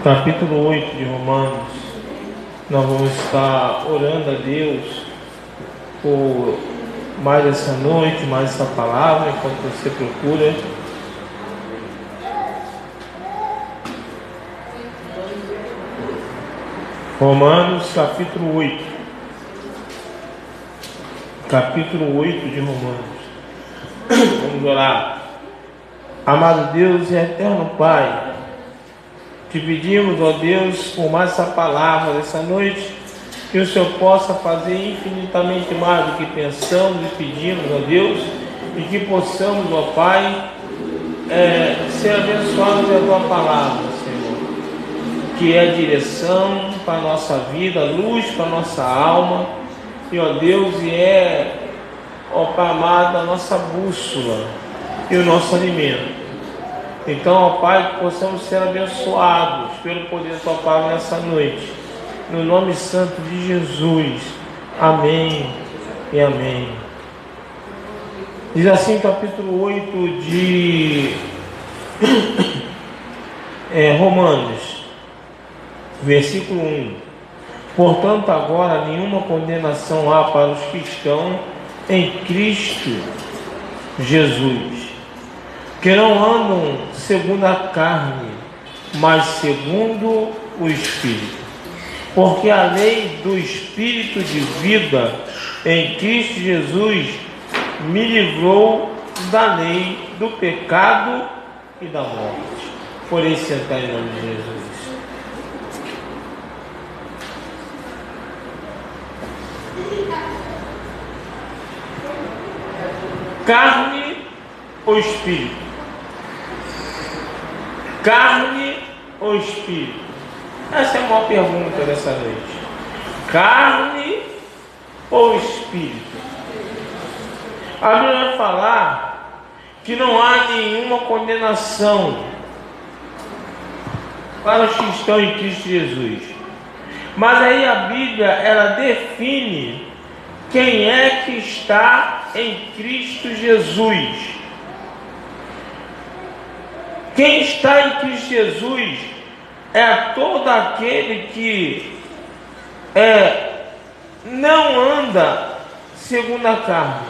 Capítulo 8 de Romanos. Nós vamos estar orando a Deus por mais essa noite, mais essa palavra, enquanto você procura. Romanos, capítulo 8. Capítulo 8 de Romanos. Vamos orar. Amado Deus e eterno Pai, te pedimos, ó Deus, por mais essa palavra dessa noite, que o Senhor possa fazer infinitamente mais do que pensamos e pedimos, ó Deus, e que possamos, ó Pai, ser abençoados pela Tua palavra, Senhor, que é direção para a nossa vida, luz para a nossa alma, e ó Deus, ó Pai amado, a nossa bússola e o nosso alimento. Então, ó Pai, que possamos ser abençoados pelo poder da Tua palavra nessa noite. No nome santo de Jesus. Amém e amém. Diz assim, capítulo 8 de Romanos, versículo 1. Portanto, agora nenhuma condenação há para os que estão em Cristo Jesus, que não andam segundo a carne, mas segundo o Espírito. Porque a lei do Espírito de vida em Cristo Jesus me livrou da lei do pecado e da morte. Por isso, sentar em nome de Jesus. Carne ou Espírito? Carne ou Espírito? Essa é a maior pergunta dessa noite. Carne ou Espírito? A Bíblia vai falar que não há nenhuma condenação para os que estão em Cristo Jesus. Mas aí a Bíblia, ela define quem é que está em Cristo Jesus. Quem está em Cristo Jesus é todo aquele que não anda segundo a carne,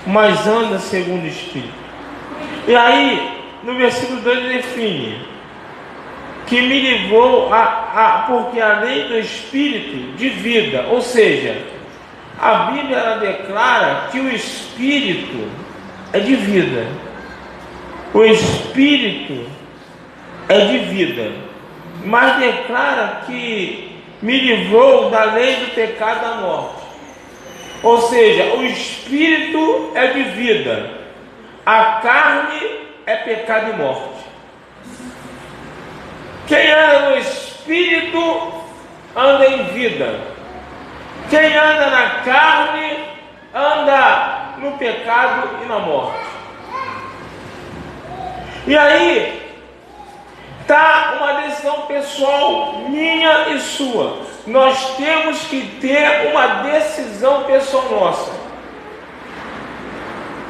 mas anda segundo o Espírito. E aí, no versículo 2 ele define que me livrou porque a lei do Espírito de vida, ou seja, a Bíblia ela declara que o Espírito é de vida. O Espírito é de vida, mas declara que me livrou da lei do pecado e da morte. Ou seja, o Espírito é de vida, a carne é pecado e morte. Quem anda no Espírito anda em vida. Quem anda na carne anda no pecado e na morte. E aí está uma decisão pessoal minha e sua. Nós temos que ter uma decisão pessoal nossa.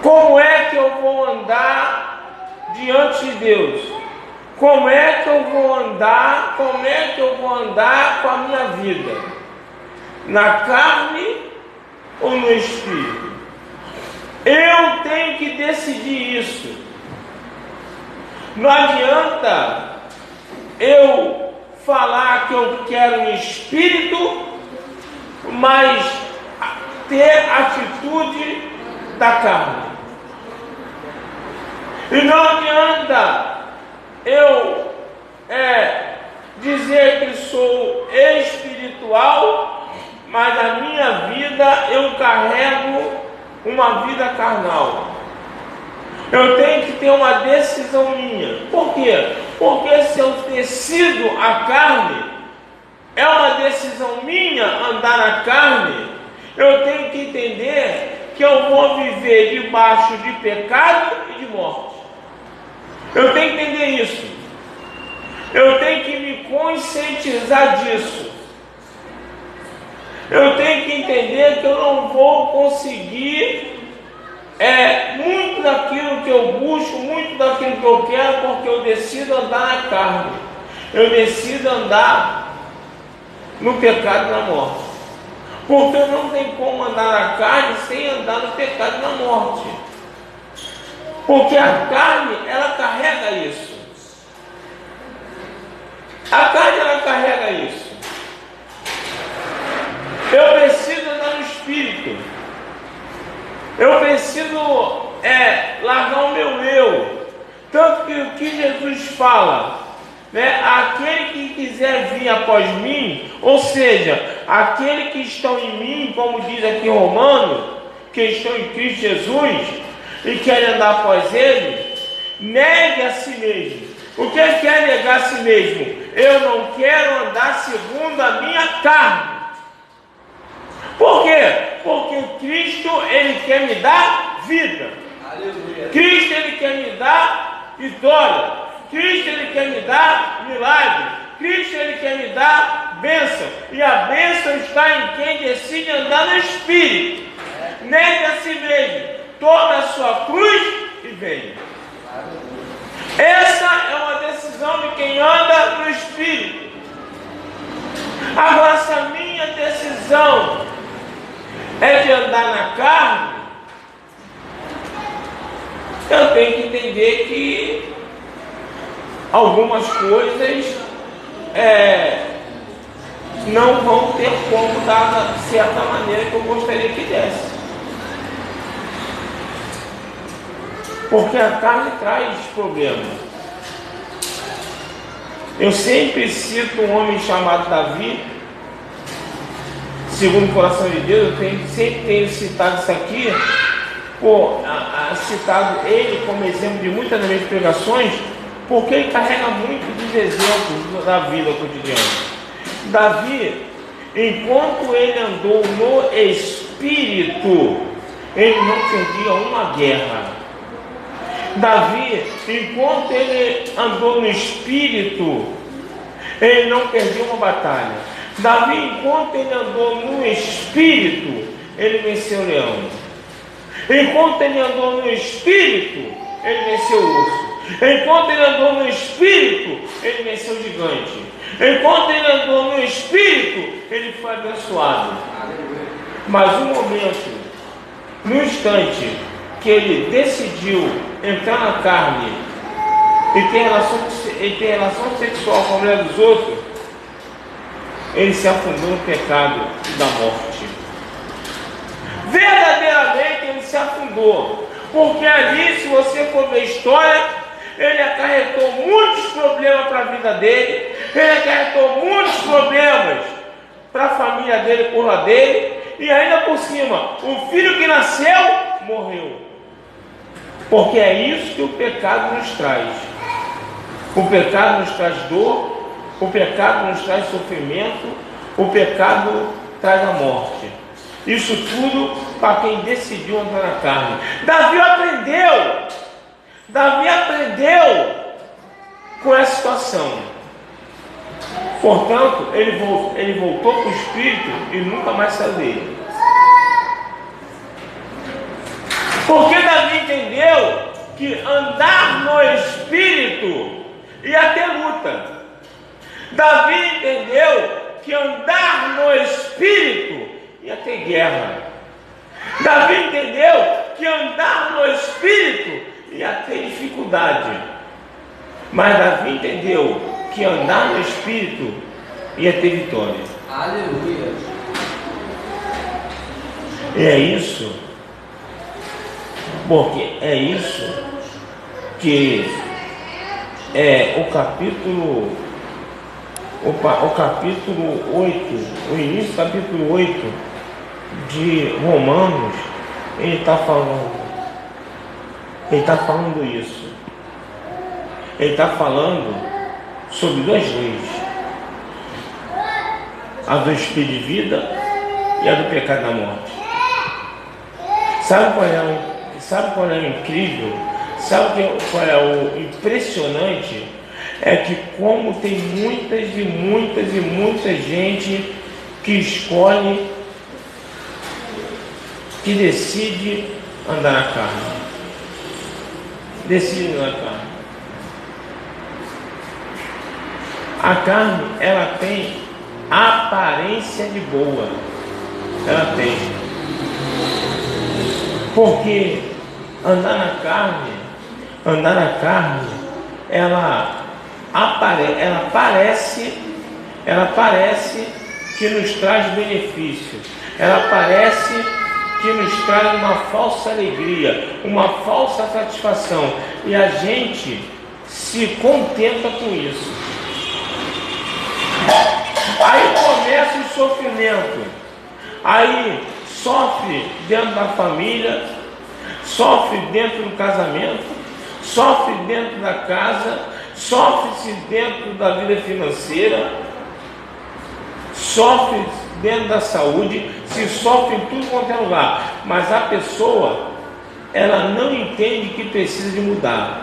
Como é que eu vou andar diante de Deus? Como é que eu vou andar? Como é que eu vou andar com a minha vida? Na carne ou no Espírito? Eu tenho que decidir isso. Não adianta eu falar que eu quero um Espírito, mas ter atitude da carne. E não adianta eu dizer que sou espiritual, mas na minha vida eu carrego uma vida carnal. Eu tenho que ter uma decisão minha. Por quê? Porque se eu decido a carne, é uma decisão minha andar na carne. Eu tenho que entender que eu vou viver debaixo de pecado e de morte. Eu tenho que entender isso. Eu tenho que me conscientizar disso. Eu tenho que entender que eu não vou conseguir muito daquilo que eu busco, muito daquilo que eu quero, porque eu decido andar na carne. Eu decido andar no pecado e na morte. Porque eu não tenho como andar na carne sem andar no pecado e na morte. Porque a carne, ela carrega isso. A carne, ela carrega isso. Eu preciso andar no Espírito. Eu preciso largar o meu eu. Tanto que o que Jesus fala, aquele que quiser vir após mim, ou seja, aquele que estão em mim, como diz aqui em Romanos, que estão em Cristo Jesus e querem andar após ele, negue a si mesmo. O que é negar a si mesmo? Eu não quero andar segundo a minha carne. Por quê? Porque Cristo, Ele quer me dar vida. Aleluia. Cristo, Ele quer me dar vitória. Cristo, Ele quer me dar milagre. Cristo, Ele quer me dar bênção. E a bênção está em quem decide andar no Espírito. Negue a si mesmo. Toma a sua cruz e venha. Essa é uma decisão de quem anda no Espírito. Agora, se a minha decisão é de andar na carne, eu tenho que entender que algumas coisas não vão ter como dar da certa maneira que eu gostaria que desse. Porque a carne traz problemas. Eu sempre cito um homem chamado Davi, segundo o coração de Deus. Eu sempre tenho citado isso aqui, citado ele como exemplo de muitas das minhas pregações, porque ele carrega muito dos exemplos da vida cotidiana. Davi, enquanto ele andou no Espírito, ele não perdia uma guerra. Davi, enquanto ele andou no Espírito, ele não perdia uma batalha. Davi, enquanto ele andou no Espírito, ele venceu o leão. Enquanto ele andou no Espírito, ele venceu o urso. Enquanto ele andou no Espírito, ele venceu o gigante. Enquanto ele andou no Espírito, ele foi abençoado. Mas um momento, no instante que ele decidiu entrar na carne e ter relação sexual com a mulher dos outros, ele se afundou no pecado da morte. Verdadeiramente ele se afundou, porque ali, se você for ver a história, ele acarretou muitos problemas para a vida dele, ele acarretou muitos problemas para a família dele, por lá dele, e ainda por cima, o filho que nasceu morreu. Porque é isso que o pecado nos traz. O pecado nos traz dor, o pecado nos traz sofrimento, o pecado traz a morte. Isso tudo para quem decidiu andar na carne. Davi aprendeu com essa situação. Portanto, ele voltou para o Espírito e nunca mais saiu dele. Porque Davi entendeu que andar no Espírito ia ter luta. Davi entendeu que andar no Espírito ia ter guerra. Davi entendeu que andar no Espírito ia ter dificuldade. Mas Davi entendeu que andar no Espírito ia ter vitória. Aleluia. E é isso. Porque é isso que o capítulo 8, o início do capítulo 8 de Romanos, ele está falando isso. Ele está falando sobre duas leis: a do Espírito de vida e a do pecado da morte. Sabe qual é o incrível? Sabe qual é o impressionante? É que como tem muita gente que escolhe, que decide andar na carne. Decide andar na carne. A carne, ela tem aparência de boa. Ela tem. Porque andar na carne, ela parece que nos traz benefício. Ela parece que nos traz uma falsa alegria, uma falsa satisfação. E a gente se contenta com isso. Aí começa o sofrimento. Aí sofre dentro da família, sofre dentro do casamento, sofre dentro da casa, sofre-se dentro da vida financeira, sofre dentro da saúde, se sofre em tudo quanto é lugar. Mas a pessoa, ela não entende que precisa de mudar.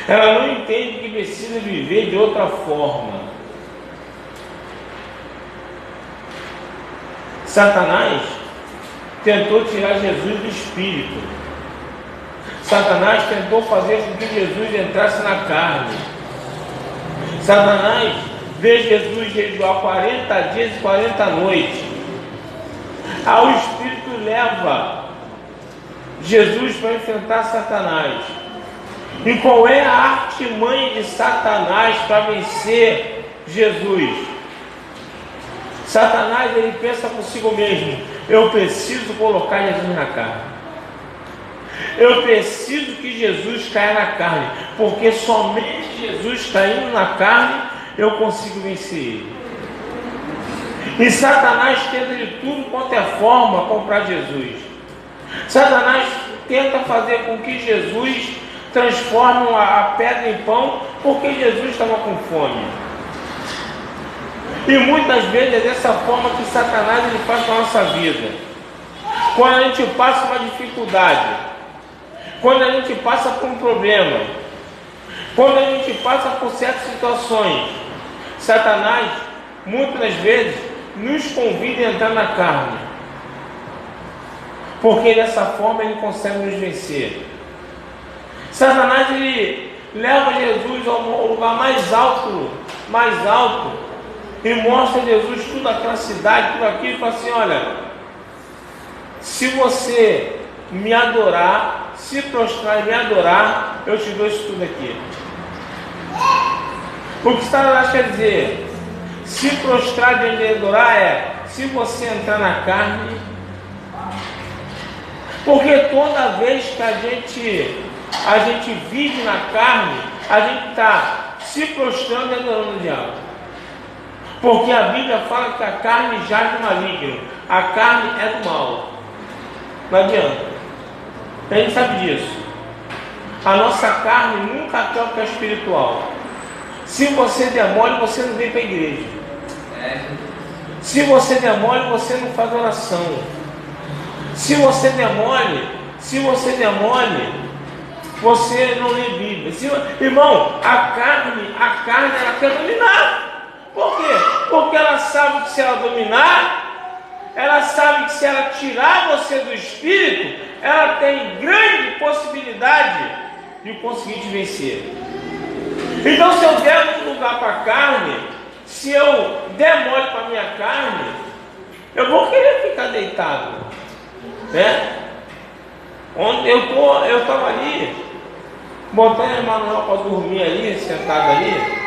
Ela não entende que precisa viver de outra forma. Satanás tentou tirar Jesus do Espírito. Satanás tentou fazer com que Jesus entrasse na carne. Satanás vê Jesus jejuar 40 dias e 40 noites. Aí o Espírito leva Jesus para enfrentar Satanás. E qual é a artimanha de Satanás para vencer Jesus? Satanás, ele pensa consigo mesmo: eu preciso colocar Jesus na carne. Eu preciso que Jesus caia na carne, porque somente Jesus caindo na carne eu consigo vencer ele. E Satanás tenta de tudo quanto é forma comprar Jesus. Satanás tenta fazer com que Jesus transforme a pedra em pão, porque Jesus estava com fome. E muitas vezes é dessa forma que Satanás ele faz com a nossa vida. Quando a gente passa uma dificuldade, quando a gente passa por um problema, quando a gente passa por certas situações, Satanás muitas das vezes nos convida a entrar na carne, porque dessa forma ele consegue nos vencer. Satanás ele leva Jesus ao lugar mais alto, e mostra a Jesus tudo aquela cidade, tudo aquilo, e fala assim: olha, se você me adorar, se prostrar e me adorar, eu te dou isso tudo aqui. O que Satanás quer dizer? Se prostrar e me adorar é, se você entrar na carne, porque toda vez que a gente vive na carne, a gente está se prostrando e adorando o diabo. Porque a Bíblia fala que a carne jaz do maligno, a carne é do mal. Não adianta. A gente sabe disso. A nossa carne nunca quer o que é espiritual. Se você der mole, você não vem para a igreja. Se você der mole, você não faz oração. Se você der mole, você não lê Bíblia. Irmão, a carne ela quer dominar. Por quê? Porque ela sabe que se ela dominar, ela sabe que se ela tirar você do espírito, ela tem grande possibilidade de conseguir te vencer. Então, se eu der um lugar para a carne, se eu der mole para a minha carne, eu vou querer ficar deitado, né? Onde eu estava ali, botando a Emanuel para dormir ali, sentado ali,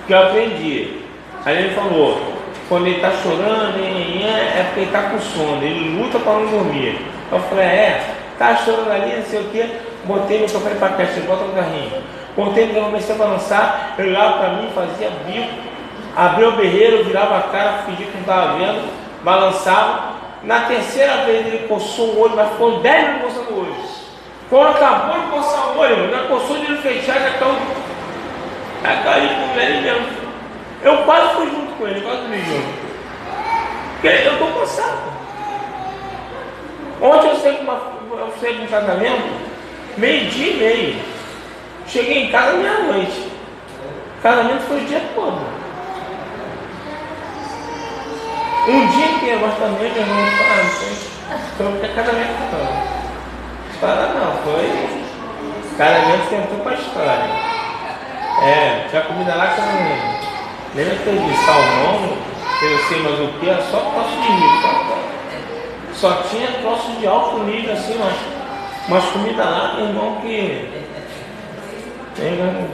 que eu aprendi. Aí ele falou: quando ele está chorando, é porque ele está com sono, ele luta para não dormir. Eu falei: tá chorando ali, não sei o que. Botei meu microfone para cá, bota no carrinho. Botei, comecei a balançar, ele olhava para mim, fazia bico, abria o berreiro, virava a cara, fingia que não estava vendo, balançava. Na terceira vez ele coçou o olho, mas ficou 10 minutos coçando o olho. Quando acabou de coçar o olho, já coçou de olho fechado, já caiu com ele mesmo. Eu quase fui junto com ele, quase fui junto. Porque eu estou coçado. Ontem eu saí para um casamento, 12:30. Cheguei em casa meia-noite. O casamento foi o dia todo. Um dia inteiro, mas também meu irmão falava, foi porque casamento não. História não, foi casamento que entrou pra história. Tinha comida lá que eu não lembra que eu disse, salmão, eu sei mais o que, era só troço de milho, só tinha troço de alto nível assim, mas comida lá, meu irmão, que não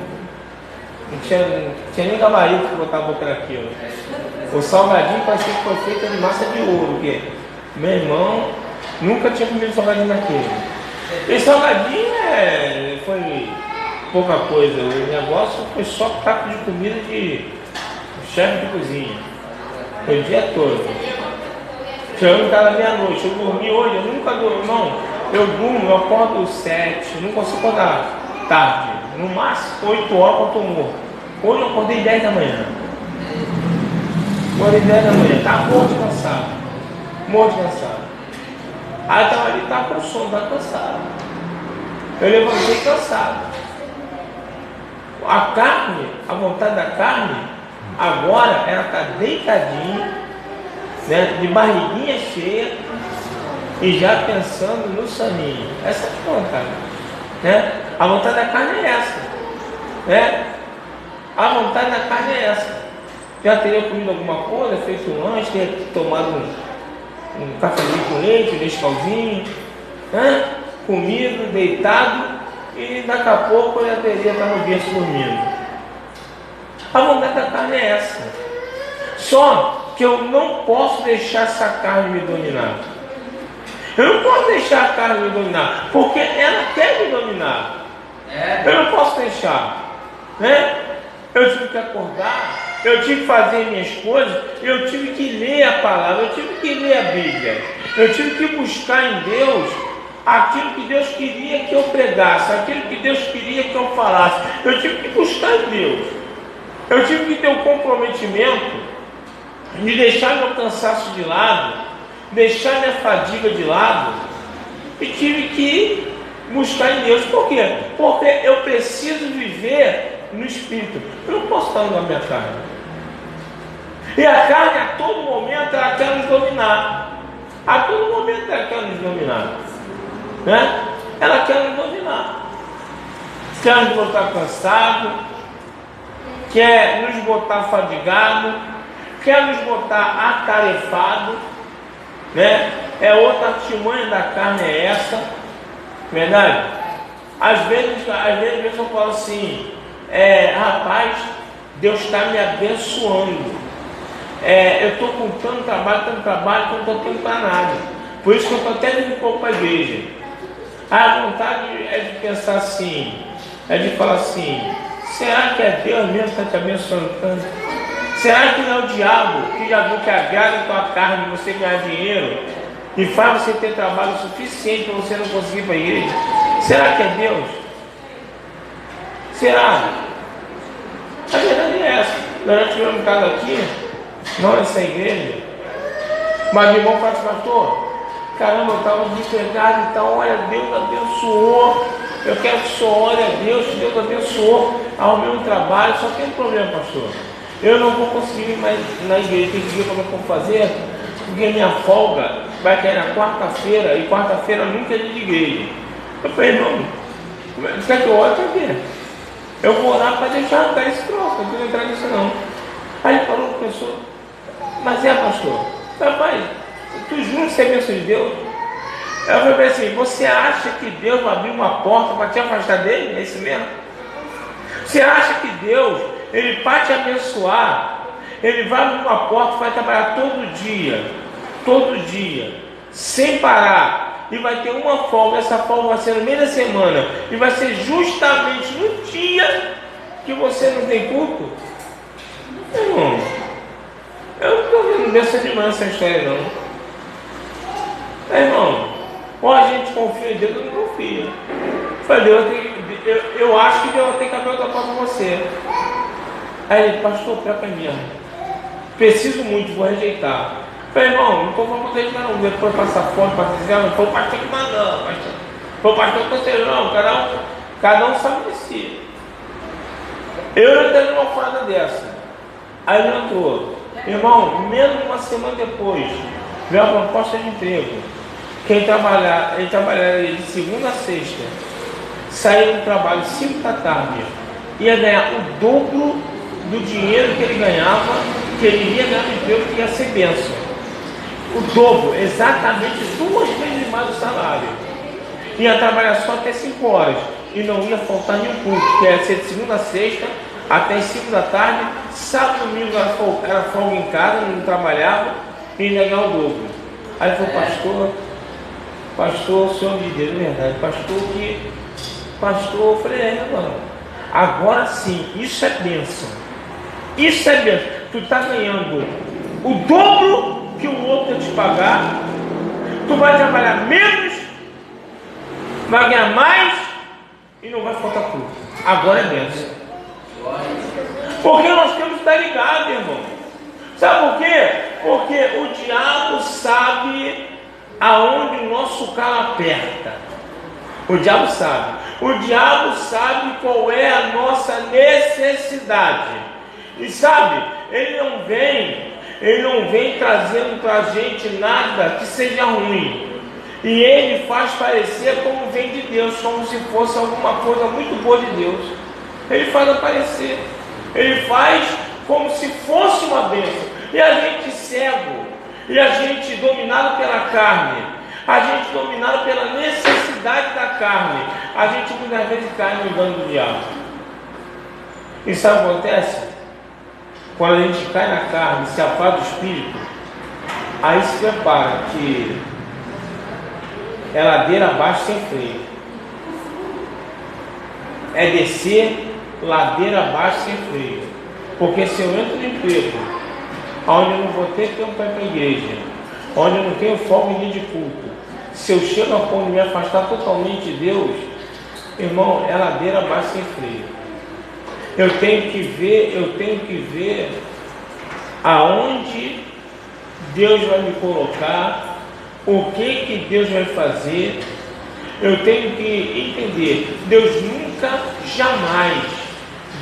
tinha nem gabarito para botar a boca naquilo. O salgadinho parecia que foi feito de massa de ouro, porque meu irmão nunca tinha comido salgadinho naquele. E salgadinho foi pouca coisa, o negócio foi só taco de comida de chefe de cozinha. Foi o dia todo. Chegando em casa meia-noite, eu dormi hoje, eu nunca durmo, não. Eu durmo, eu acordo 7, não consigo acordar tarde, no máximo 8 horas quando estou morto. Hoje eu acordei 10 da manhã. Acordei 10 da manhã, estava morto de cansado. Morto de cansado. Aí eu estava ali, estava com sono, estava cansado. Eu levantei cansado. A carne, a vontade da carne, agora ela está deitadinha, né, de barriguinha cheia e já pensando no saninho. Essa é a vontade, né? A vontade da carne é essa, né? A vontade da carne é essa. Já teria comido alguma coisa, feito um lanche, teria tomado um cafezinho com leite, um Nescauzinho, né? Comido, deitado, e daqui a pouco eu já teria estar no berço dormindo. A vontade da carne é essa. Só que eu não posso deixar essa carne me dominar. Eu não posso deixar a carne me dominar, porque ela quer me dominar. Eu não posso deixar, né? Eu tive que acordar, eu tive que fazer minhas coisas, eu tive que ler a palavra, eu tive que ler a Bíblia, eu tive que buscar em Deus aquilo que Deus queria que eu pregasse, aquilo que Deus queria que eu falasse. Eu tive que buscar em Deus. Eu tive que ter um comprometimento de deixar meu cansaço de lado, deixar minha fadiga de lado, e tive que buscar em Deus. Por quê? Porque eu preciso viver no Espírito. Eu não posso estar na minha carne. E a carne, a todo momento, ela quer nos dominar. A todo momento ela quer nos dominar, né? Ela quer nos dominar. Quer nos botar cansado, quer nos botar fadigado, quer nos botar atarefado, né? Outra artimanha da carne é essa, verdade? Às vezes eu falo assim, rapaz, Deus está me abençoando. Eu estou com tanto trabalho, que eu não estou tendo para nada. Por isso que eu estou até indo um pouco para a igreja. A vontade é de pensar assim, é de falar assim, será que é Deus mesmo que está te abençoando tanto? Será que não é o diabo que já viu que agrada a tua carne você ganhar dinheiro e faz você ter trabalho suficiente para você não conseguir ir para a igreja? Será que é Deus? Será? A verdade é essa. Nós já tivemos um caso aqui, não nessa igreja, mas de irmão fala assim, pastor, caramba, eu estava desempregado, então olha, Deus abençoou, eu quero que o senhor olhe a Deus, Deus abençoou, arrumei um trabalho, só tem um problema, pastor. Eu não vou conseguir ir mais na igreja, tem que ver como é que eu vou fazer, porque minha folga vai cair na quarta-feira, e quarta-feira nunca é dia de igreja. Eu falei, irmão, quer que eu ore para quê? Eu vou orar para deixar dar esse troço, não quero entrar nisso não. Aí ele falou com a pessoa, mas pastor, rapaz, tu jura ser bênção de Deus? Eu falei assim, você acha que Deus vai abrir uma porta para te afastar dele? É isso mesmo? Você acha que Deus, ele para te abençoar, ele vai abrir uma porta, vai trabalhar todo dia, sem parar, e vai ter uma folga, essa folga vai ser no meio da semana, e vai ser justamente no dia que você não tem culto? Irmão, eu não estou vendo dessa demais essa história não. Irmão, ou a gente confia em Deus ou não confia. Eu falei, eu acho que Deus tem que abrir outra porta para você. Aí ele, pastor, pior que é mesmo. Preciso muito, vou rejeitar. Eu falei, irmão, não estou falando para rejeitar não. Depois passar fome, passar dizer, não foi o pastor que mandou, pastor. Foi o pastor que você não, cada um sabe de si. Eu não tenho uma furada dessa. Aí ele entrou. Irmão, menos de uma semana depois, veio a proposta de emprego. Ele trabalharia de segunda a sexta, saía do trabalho 5 da tarde, ia ganhar o dobro do dinheiro que ele ganhava, que ele iria ganhar no emprego, que ia ser bênção. O dobro, exatamente 2 vezes mais o salário. Ia trabalhar só até 5 horas e não ia faltar nenhum culto, que ia ser de segunda a sexta até as 5 da tarde. Sábado e domingo era folga em casa, não trabalhava e ia ganhar o dobro. Aí ele falou: pastor, senhor de Deus, é verdade, pastor, eu falei: mano, agora sim, isso é bênção. Isso é bênção. Tu está ganhando o dobro que o outro vai te pagar, tu vai trabalhar menos, vai ganhar mais e não vai faltar tudo. Agora é bênção. Porque nós temos que estar ligados, irmão. Sabe por quê? Porque o diabo sabe aonde o nosso carro aperta. O diabo sabe. O diabo sabe qual é a nossa necessidade. E sabe, ele não vem trazendo para a gente nada que seja ruim. E ele faz parecer como vem de Deus, como se fosse alguma coisa muito boa de Deus. Ele faz aparecer. Ele faz como se fosse uma bênção. E a gente cego, e a gente dominado pela carne, a gente dominado pela necessidade da carne, a gente muitas vezes cai no engano do diabo. E sabe o que acontece? Quando a gente cai na carne, se afasta do espírito, aí se prepara que é ladeira abaixo sem freio. É descer ladeira abaixo sem freio. Porque se eu entro no emprego, onde eu não vou ter tempo para ir para a igreja, onde eu não tenho foco em dia de culto, se eu chego a ponto de me afastar totalmente de Deus, irmão, é ladeira abaixo sem freio. Eu tenho que ver aonde Deus vai me colocar, o que Deus vai fazer. Eu tenho que entender, Deus nunca, jamais,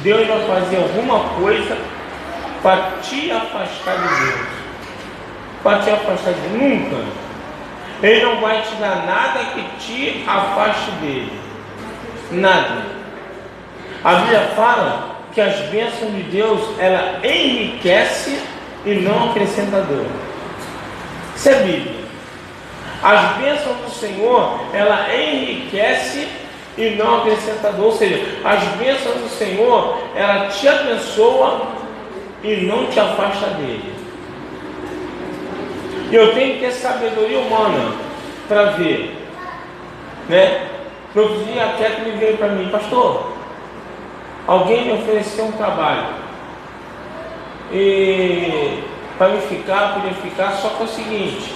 Deus vai fazer alguma coisa para te afastar de Deus. Para te afastar de Deus, nunca. Ele não vai te dar nada que te afaste dele. Nada. A Bíblia fala que as bênçãos de Deus, ela enriquece e não acrescenta dor. Isso é Bíblia. As bênçãos do Senhor, ela enriquece e não acrescenta dor. Ou seja, as bênçãos do Senhor, ela te abençoa e não te afasta dele. E eu tenho que ter sabedoria humana para ver, né? No outro dia a Kathleen veio para mim: pastor, alguém me ofereceu um trabalho e para me ficar, podia ficar, só que é o seguinte,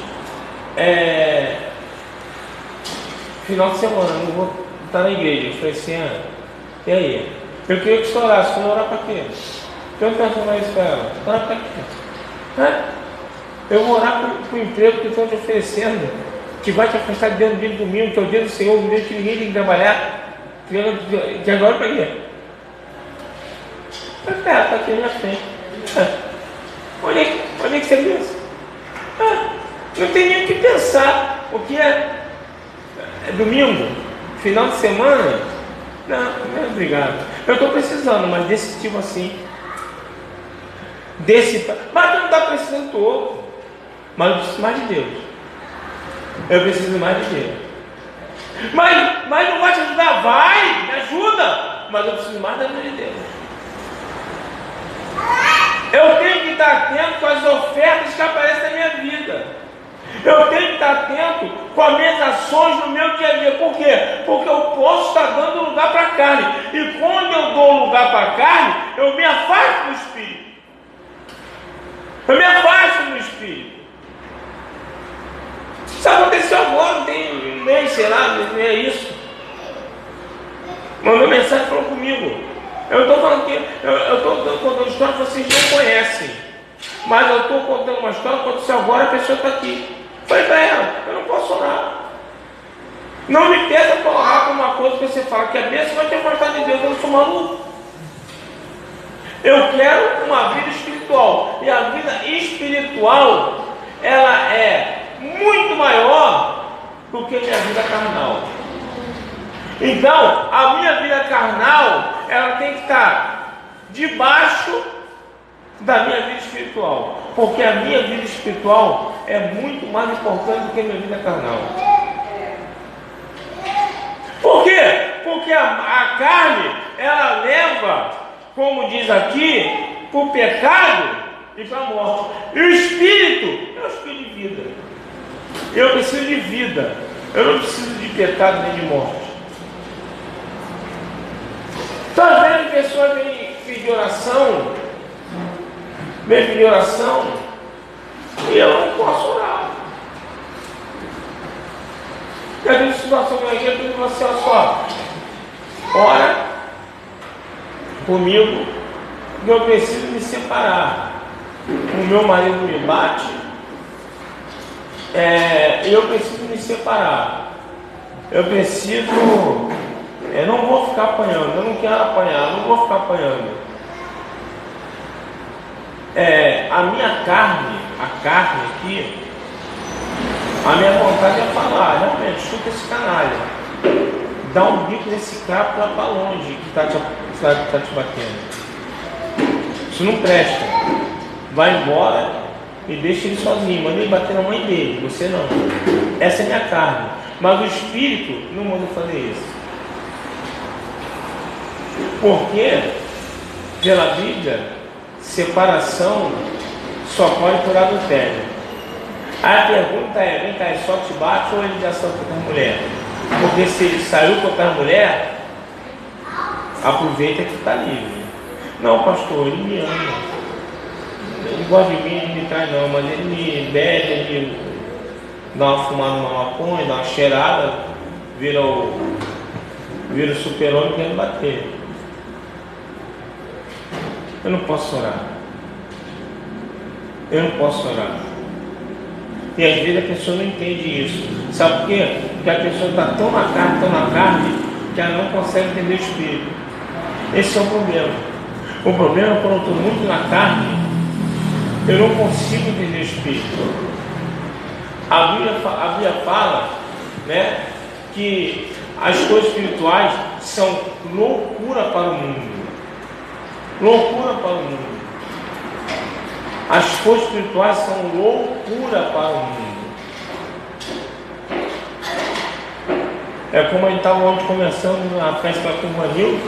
final de semana, não vou estar na igreja. Eu falei assim: e aí? Eu queria que você orasse. Você vai orar para quê? Eu quero falar isso para ela. Orar para quê? Eu vou orar para o emprego que estão te oferecendo, que vai te afastar de dentro do dia do domingo, que é o dia do Senhor, o dia que ninguém tem que trabalhar. Que agora para quê? Cara, está aqui na minha frente. Onde é que você pensa? Não tem nem o que pensar. O que é domingo? Final de semana? Não, obrigado. Eu estou precisando, mas desse tipo assim. Mas tu não está precisando do outro. Mas eu preciso mais de Deus. Eu preciso mais de Deus. Mas não vai te ajudar? Vai, me ajuda. Mas eu preciso mais da ajuda de Deus. Eu tenho que estar atento com as ofertas que aparecem na minha vida. Eu tenho que estar atento com as minhas ações no meu dia a dia. Por quê? Porque eu posso estar dando lugar para a carne. E quando eu dou lugar para a carne, eu me afasto do Espírito. Eu me afasto do Espírito. Isso aconteceu agora, não tem um mês, sei lá, não é isso. Mandou mensagem e falou comigo: eu estou falando que eu estou contando uma história que vocês não conhecem, mas eu estou contando uma história que aconteceu agora, a pessoa está aqui. Falei para ela: eu não posso orar. Não me peça para orar por uma coisa que você fala que a bênção vai te afastar de Deus. Eu não sou maluco. Eu quero uma vida espiritual. E a vida espiritual, ela é muito maior do que a minha vida carnal. Então, a minha vida carnal, ela tem que estar debaixo da minha vida espiritual. Porque a minha vida espiritual é muito mais importante do que a minha vida carnal. Por quê? Porque a carne, ela leva, como diz aqui, para o pecado e para a morte. E o espírito é o espírito de vida. Eu preciso de vida. Eu não preciso de pecado nem de morte. Então, às vezes, pessoas vêm pedir oração, e eu não posso orar. E às vezes, a situação que eu digo você, olha só, ora comigo, que eu preciso me separar. O meu marido me bate, e eu preciso me separar. Eu preciso, eu não vou ficar apanhando, eu não quero apanhar, eu não vou ficar apanhando. A minha carne, aqui, a minha vontade é falar, realmente, chuta esse canalha, dá um bico nesse cara para longe que está te batendo. Isso não presta. Vai embora e deixa ele sozinho, manda ele bater na mãe dele, você não. Essa é minha carne. Mas o espírito não manda fazer isso. Porque, pela Bíblia, separação só pode por adultério. Aí a pergunta é, vem cá, ele só te bate ou ele já saiu com a mulher? Porque se ele saiu com a mulher, aproveita que está livre. Não, pastor, ele me ama. Ele gosta de mim, ele me traz não, mas ele me bebe, ele dá uma fumada numa maconha, dá uma cheirada, vira o super-homem e quer me bater. Eu não posso orar. E às vezes a pessoa não entende isso. Sabe por quê? Porque a pessoa está tão na carne, que ela não consegue entender o espírito. Esse é o problema. O problema é quando eu estou muito na carne, eu não consigo entender o espírito. A Bíblia fala, né, que as coisas espirituais são loucura para o mundo. Loucura para o mundo. As coisas espirituais são loucura para o mundo. É como a gente estava ontem conversando na festa com o Vanil.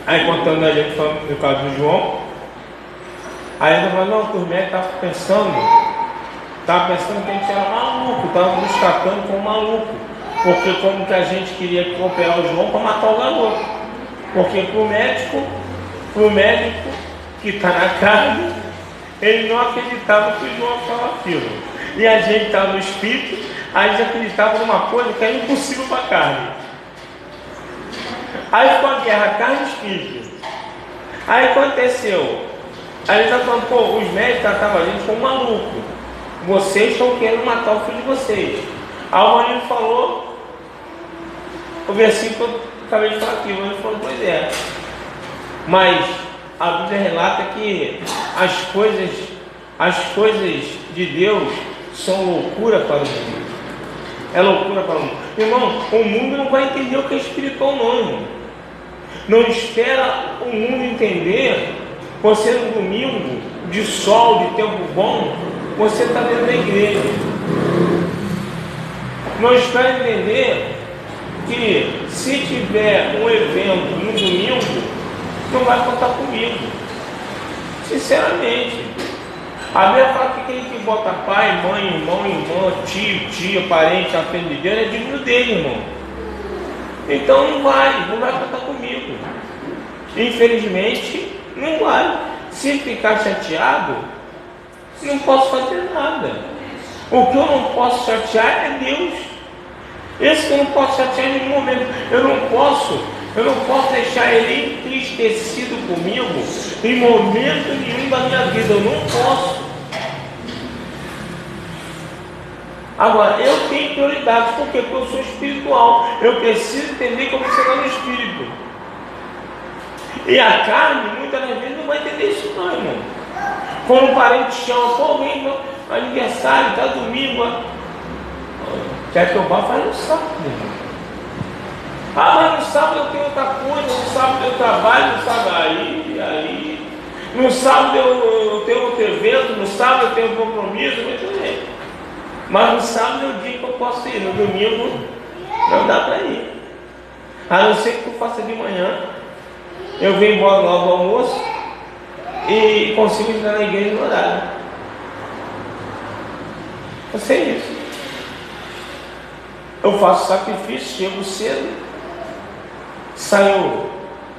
Aí contando a gente falando do caso do João. Aí ele falou, não, que os médicos estavam pensando que a gente era maluco, estava nos tratando como maluco. Porque como que a gente queria operar o João para matar o garoto. Porque para o médico que está na carne, ele não acreditava que o João estava vivo. E a gente estava no espírito, a gente acreditava numa coisa que era impossível para a carne. Aí ficou a guerra, carne e espírito. Aí aconteceu. Aí ele está falando, pô, os médicos tratavam a gente como maluco. Vocês estão querendo matar o filho de vocês. Aí o Marinho falou, o versículo que eu acabei de falar aqui, o Marinho falou, pois é. Mas a Bíblia relata que as coisas de Deus são loucura para o mundo. É loucura para o mundo. Irmão, o mundo não vai entender o que é espiritual não, irmão. Não espera o mundo entender. Você no domingo, de sol, de tempo bom, você está dentro da igreja. Não espera entender que se tiver um evento no domingo, não vai contar comigo. Sinceramente. A Bíblia fala que quem que bota pai, mãe, irmão, irmã, tio, tia, parente na frente de Deus é digno dele, irmão. Então não vai contar comigo. Infelizmente, não vai. Se ficar chateado, não posso fazer nada. O que eu não posso chatear é Deus. Esse que eu não posso chatear em nenhum momento. Eu não posso deixar ele entristecido comigo em momento nenhum da minha vida. Eu não posso. Agora, eu tenho prioridades. Por quê? Porque eu sou espiritual. Eu preciso entender como será no espírito. E a carne, muitas das vezes, não vai entender isso não, irmão. Quando um parente chama, pô, vem, irmão, aniversário, tá domingo, quer que eu vá, faz no sábado, irmão. Ah, mas no sábado eu tenho outra coisa, no sábado eu trabalho, no sábado aí. No sábado eu tenho outro evento, no sábado eu tenho um compromisso, mas no sábado é o dia que eu posso ir, no domingo não dá para ir. A não ser que tu faça de manhã, eu venho embora logo do almoço e consigo entrar na igreja no horário. Eu sei isso. Eu faço sacrifício, chego cedo, saio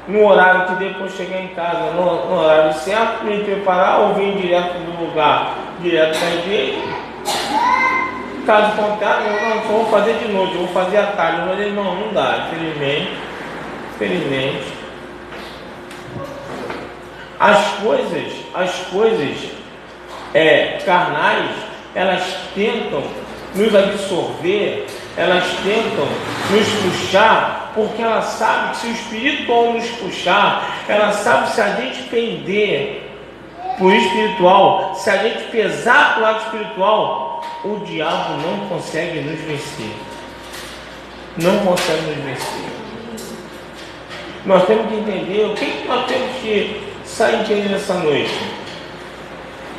no horário que depois chegar em casa, no horário certo, me preparar, ou vim direto do lugar, direto da igreja. Caso contrário, eu não vou fazer de noite, eu vou fazer à tarde. Mas ele não dá, infelizmente. As coisas carnais, elas tentam nos absorver, elas tentam nos puxar, porque ela sabe que se o espiritual nos puxar, ela sabe que se a gente pender por espiritual, se a gente pesar para o lado espiritual, o diabo não consegue nos vencer. Não consegue nos vencer. Nós temos que entender o que nós temos que sair de aí nessa noite.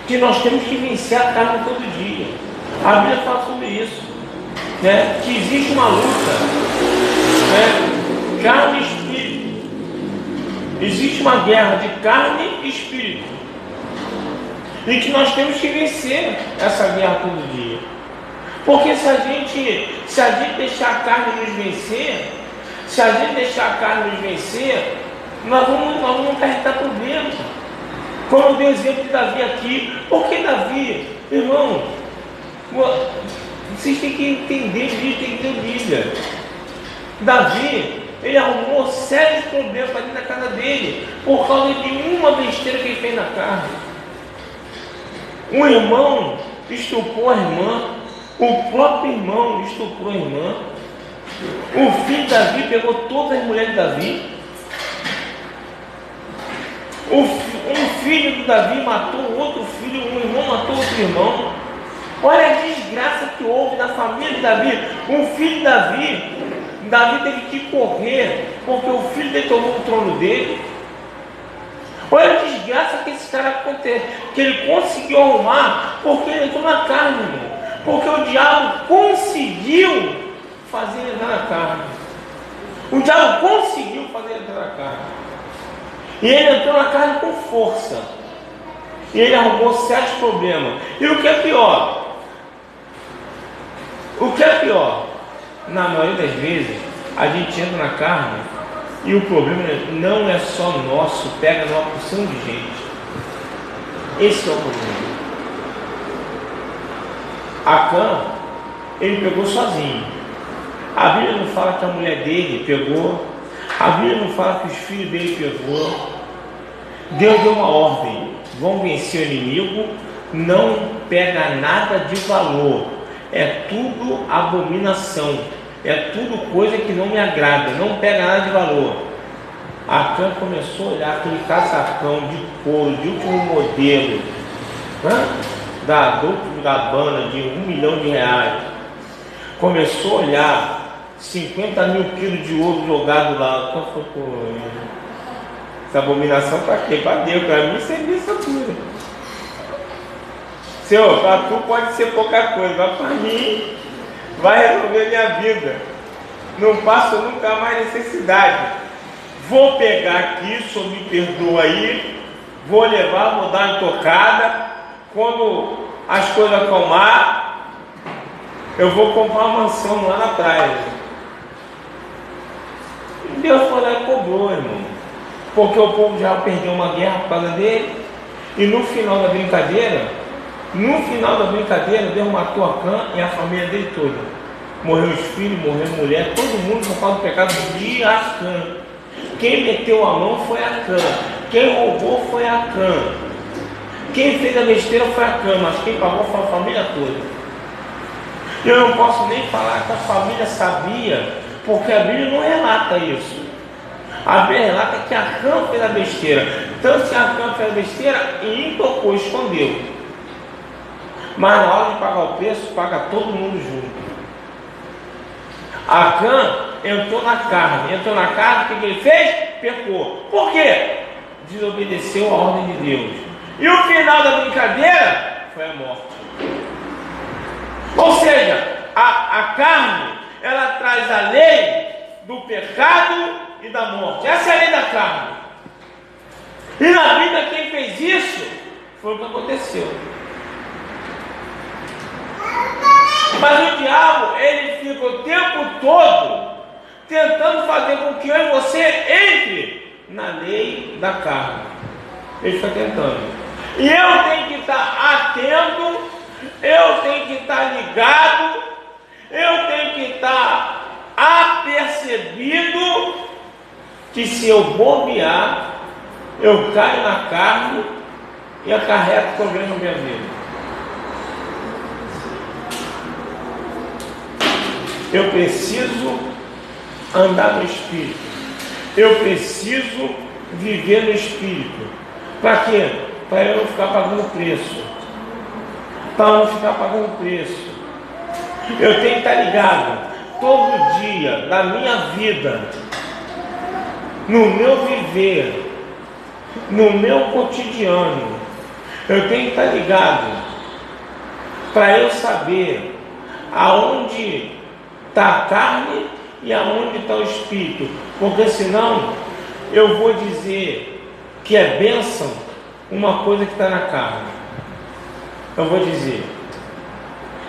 Que nós temos que vencer a carne todo dia. A Bíblia fala sobre isso, né? Que existe uma luta, né? Carne e espírito. Existe uma guerra de carne e espírito. E que nós temos que vencer essa guerra todo dia. Porque se a gente deixar a carne nos vencer, nós vamos acarretar problemas. Como eu dei o exemplo de Davi aqui. Por que Davi? Irmão, vocês têm que entender isso, tem que ter Bíblia. Davi, ele arrumou sérios problemas para dentro da casa dele, por causa de uma besteira que ele fez na carne. Um irmão estuprou a irmã, o próprio irmão estuprou a irmã. O filho de Davi pegou todas as mulheres de Davi. Um filho de Davi matou outro filho, um irmão matou outro irmão. Olha a desgraça que houve na família de Davi. Um filho de Davi teve que correr, porque o filho dele tomou o trono dele. Olha a desgraça que esse cara acontece, que ele conseguiu arrumar, porque ele entrou na carne, irmão. Porque o diabo conseguiu fazer ele entrar na carne. O diabo conseguiu fazer ele entrar na carne. E ele entrou na carne com força. E ele arrumou sérios problemas. E o que é pior? Na maioria das vezes, a gente entra na carne e o problema não é só nosso, pega numa porção de gente. Esse é o problema. Acã, ele pegou sozinho. A Bíblia não fala que a mulher dele pegou. A Bíblia não fala que os filhos dele pegou. Deus deu uma ordem: vão vencer o inimigo, não pega nada de valor. É tudo abominação. É tudo coisa que não me agrada. Não pega nada de valor. Acã começou a olhar aquele casacão de couro, de último modelo, da Dolce & Gabbana, de R$1 milhão. Começou a olhar 50 mil quilos de ouro jogado lá. Qual foi essa abominação para quê? Para Deus, para mim isso é isso tudo. Senhor, para tu pode ser pouca coisa, mas para mim vai resolver minha vida. Não passo nunca mais necessidade. Vou pegar aqui, o senhor me perdoa aí, vou levar, vou dar uma tocada. Quando as coisas acalmar, eu vou comprar uma mansão lá na praia. E Deus foi lá e cobrou, irmão. Porque o povo já perdeu uma guerra por causa dele. E no final da brincadeira, Deus matou Acã e a família dele toda. Morreu os filhos, morreu a mulher, todo mundo por causa do pecado de Acã. Quem meteu a mão foi Acã. Quem roubou foi Acã. Quem fez a besteira foi Acã, mas quem pagou foi a família toda. Eu não posso nem falar que a família sabia, porque a Bíblia não relata isso. A Bíblia relata que Acã fez a besteira. Tanto que Acã fez a besteira e intocou, escondeu. Mas na hora de pagar o preço, paga todo mundo junto. Acã entrou na carne. O que ele fez? Pecou. Por quê? Desobedeceu a ordem de Deus. E o final da brincadeira foi a morte. Ou seja, a carne, ela traz a lei do pecado e da morte. Essa é a lei da carne. E na Bíblia quem fez isso foi o que aconteceu. Mas o diabo, ele fica o tempo todo tentando fazer com que eu e você entre na lei da carne. Ele está tentando. E eu tenho que estar atento, eu tenho que estar ligado, eu tenho que estar apercebido que se eu bobear, eu caio na carne e acarreto problema na minha vida. Eu preciso andar no Espírito. Eu preciso viver no Espírito. Para quê? Para eu não ficar pagando preço. Para eu não ficar pagando preço. Eu tenho que estar ligado todo dia da minha vida, no meu viver, no meu cotidiano. Eu tenho que estar ligado para eu saber aonde está a carne e aonde está o Espírito, porque senão eu vou dizer que é bênção uma coisa que está na carne. Eu vou dizer,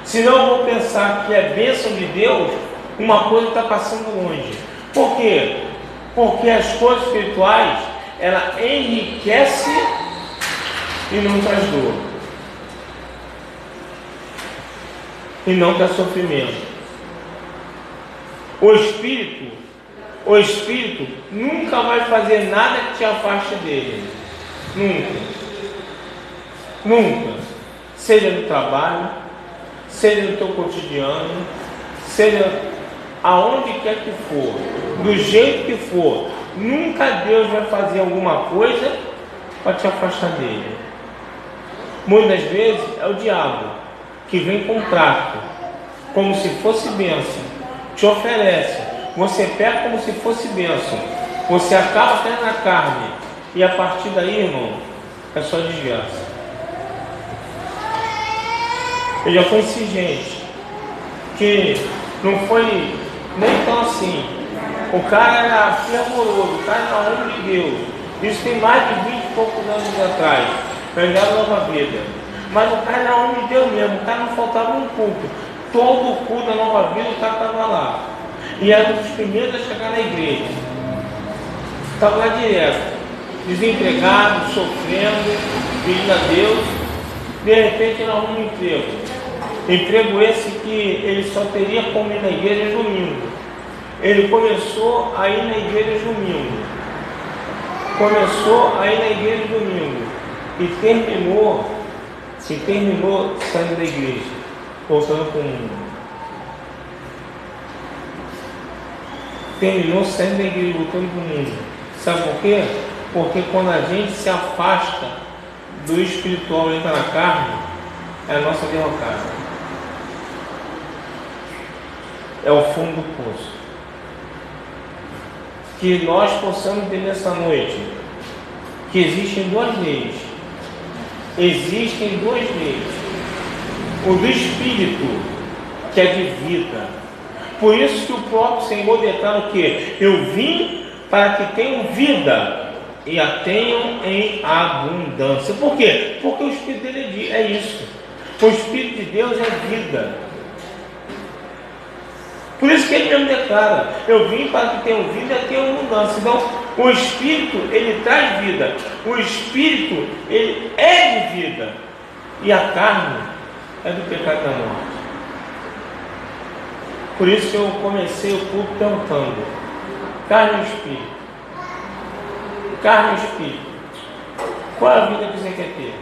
senão eu vou pensar que é bênção de Deus uma coisa que está passando longe. Por quê? Porque as coisas espirituais, ela enriquece e não traz dor, e não traz sofrimento. O Espírito nunca vai fazer nada que te afaste dele. Nunca. Seja no trabalho, seja no teu cotidiano, seja aonde quer que for, do jeito que for, nunca Deus vai fazer alguma coisa para te afastar dele. Muitas vezes é o diabo que vem com prato, como se fosse bênção, te oferece, você pega como se fosse bênção, você acaba caindo na carne, e a partir daí, irmão, é só desgraça. Eu já conheci gente que não foi nem tão assim. O cara era fervoroso, o cara era homem de Deus. Isso tem mais de 20 e poucos anos atrás. Pegaram Nova Vida. Mas o cara era homem de Deus mesmo, o cara não faltava um culto. Todo o culto da Nova Vida, o cara estava lá. E era um dos primeiros a chegar na igreja. Estava lá direto, desempregado, sofrendo, pedindo a Deus. De repente ele arruma um emprego. Emprego esse que ele só teria como ir na igreja domingo. Ele começou a ir na igreja domingo. E terminou saindo da igreja, voltando para o mundo. Terminou saindo da igreja, voltando para o mundo. Sabe por quê? Porque quando a gente se afasta do espiritual e entra na carne, é a nossa derrocada. É o fundo do poço. Que nós possamos ver nessa noite que existem duas leis. O do Espírito, que é de vida. Por isso que o próprio Senhor declara o quê? Eu vim para que tenham vida e a tenham em abundância. Por quê? Porque o Espírito dele é isso. O Espírito de Deus é vida. Por isso que ele mesmo declara, eu vim para que tenham vida e tenham abundância. Então, o Espírito, ele traz vida. O Espírito, ele é de vida. E a carne é do pecado da morte. Por isso que eu comecei o culto perguntando, carne e Espírito. Carne e Espírito. Qual é a vida que você quer ter?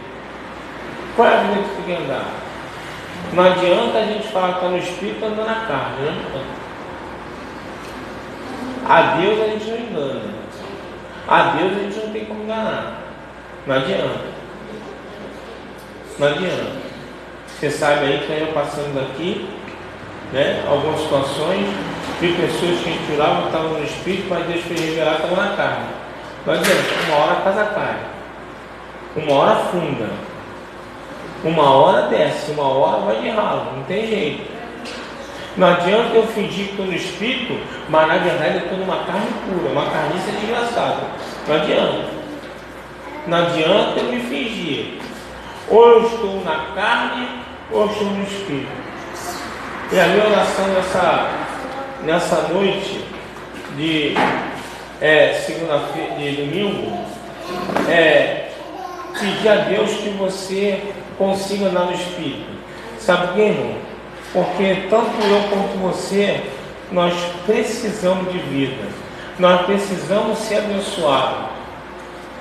Qual é a vida que você quer andar? Não adianta a gente falar que está no Espírito andando na carne, né? A Deus a gente não engana. A Deus a gente não tem como enganar. Não adianta. Não adianta. Você sabe aí que eu passando daqui, né, algumas situações de pessoas que a gente jurava que estavam no espírito, mas Deus foi revelar que estavam na carne. Não adianta, uma hora a casa cai, uma hora afunda, uma hora desce, uma hora vai de ralo, não tem jeito. Não adianta eu fingir que estou no espírito, mas na verdade eu estou numa carne pura, uma carniça desgraçada. Não adianta. Não adianta eu me fingir. Ou eu estou na carne, ou eu estou no espírito. E a minha oração nessa noite de segunda-feira, de domingo, é pedir a Deus que você consiga andar no espírito. Sabe por quê, irmão? Porque tanto eu quanto você, nós precisamos de vida, nós precisamos ser abençoados,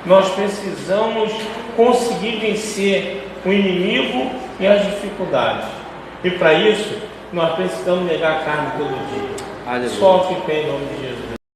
nós precisamos conseguir vencer o inimigo e as dificuldades, e para isso nós precisamos negar a carne todo dia. Solte em pé em nome de Jesus.